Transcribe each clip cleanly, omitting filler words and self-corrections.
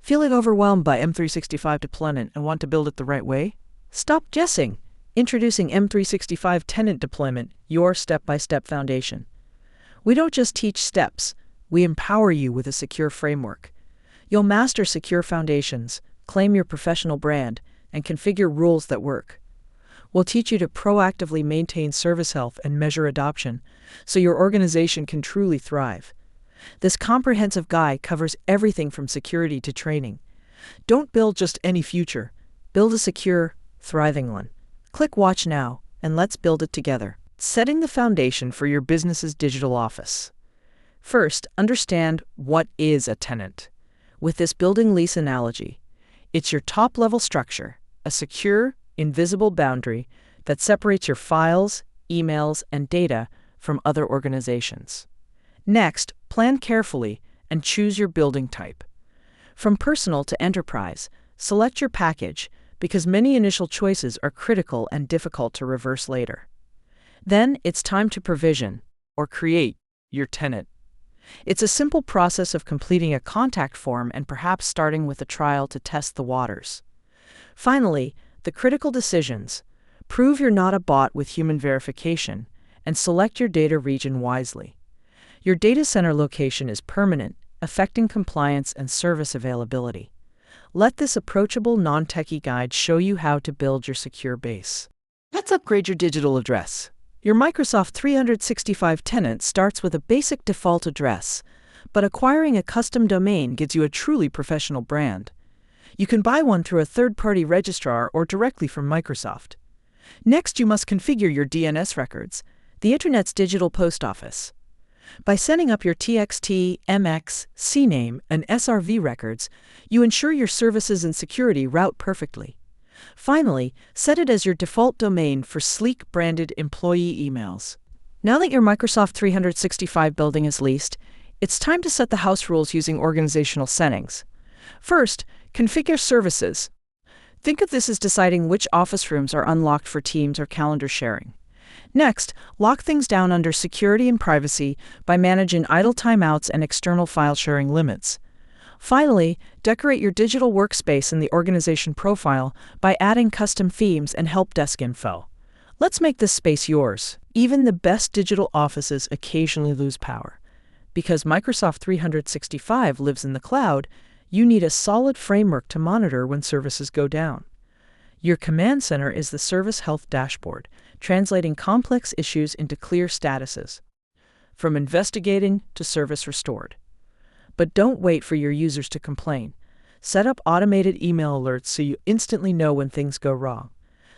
Feeling overwhelmed by M365 deployment and want to build it the right way? Stop guessing! Introducing M365 Tenant Deployment, your step-by-step foundation. We don't just teach steps, we empower you with a secure framework. You'll master secure foundations, claim your professional brand, and configure rules that work. We'll teach you to proactively maintain service health and measure adoption, so your organization can truly thrive. This comprehensive guide covers everything from security to training. Don't build just any future. Build a secure, thriving one. Click Watch now, and let's build it together. Setting the foundation for your business's digital office. First, understand what is a tenant. With this building lease analogy, it's your top-level structure, a secure, invisible boundary that separates your files, emails, and data from other organizations. Next, plan carefully and choose your building type. From personal to enterprise, select your package because many initial choices are critical and difficult to reverse later. Then it's time to provision, or create, your tenant. It's a simple process of completing a contact form and perhaps starting with a trial to test the waters. Finally, the critical decisions. Prove you're not a bot with human verification, and select your data region wisely. Your data center location is permanent, affecting compliance and service availability. Let this approachable non-techie guide show you how to build your secure base. Let's upgrade your digital address. Your Microsoft 365 tenant starts with a basic default address, but acquiring a custom domain gives you a truly professional brand. You can buy one through a third-party registrar or directly from Microsoft. Next, you must configure your DNS records, the Internet's digital post office. By setting up your TXT, MX, CNAME, and SRV records, you ensure your services and security route perfectly. Finally, set it as your default domain for sleek branded employee emails. Now that your Microsoft 365 building is leased, it's time to set the house rules using organizational settings. First, configure services. Think of this as deciding which office rooms are unlocked for Teams or calendar sharing. Next, lock things down under security and privacy by managing idle timeouts and external file sharing limits. Finally, decorate your digital workspace in the organization profile by adding custom themes and help desk info. Let's make this space yours. Even the best digital offices occasionally lose power. Because Microsoft 365 lives in the cloud, you need a solid framework to monitor when services go down. Your command center is the service health dashboard, translating complex issues into clear statuses, from investigating to service restored. But don't wait for your users to complain. Set up automated email alerts so you instantly know when things go wrong.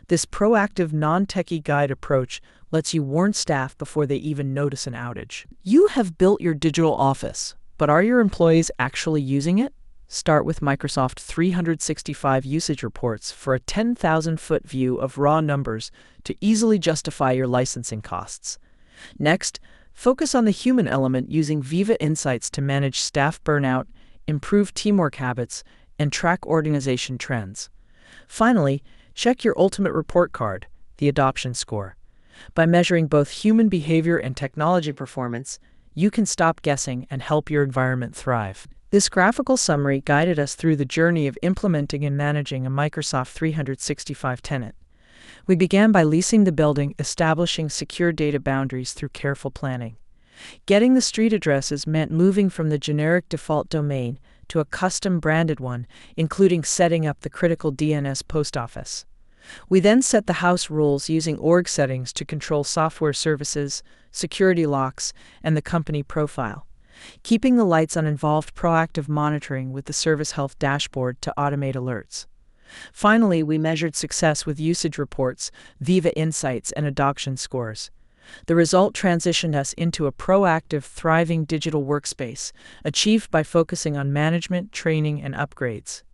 This proactive, non-techie guide approach lets you warn staff before they even notice an outage. You have built your digital office, but are your employees actually using it? Start with Microsoft 365 usage reports for a 10,000-foot view of raw numbers to easily justify your licensing costs. Next, focus on the human element using Viva Insights to manage staff burnout, improve teamwork habits, and track organization trends. Finally, check your ultimate report card, the adoption score. By measuring both human behavior and technology performance, you can stop guessing and help your environment thrive. This graphical summary guided us through the journey of implementing and managing a Microsoft 365 tenant. We began by leasing the building, establishing secure data boundaries through careful planning. Getting the street addresses meant moving from the generic default domain to a custom branded one, including setting up the critical DNS post office. We then set the house rules using org settings to control software services, security locks, and the company profile. Keeping the lights on involved proactive monitoring with the service health dashboard to automate alerts. Finally, we measured success with usage reports, Viva Insights, and adoption scores. The result transitioned us into a proactive, thriving digital workspace, achieved by focusing on management, training, and upgrades.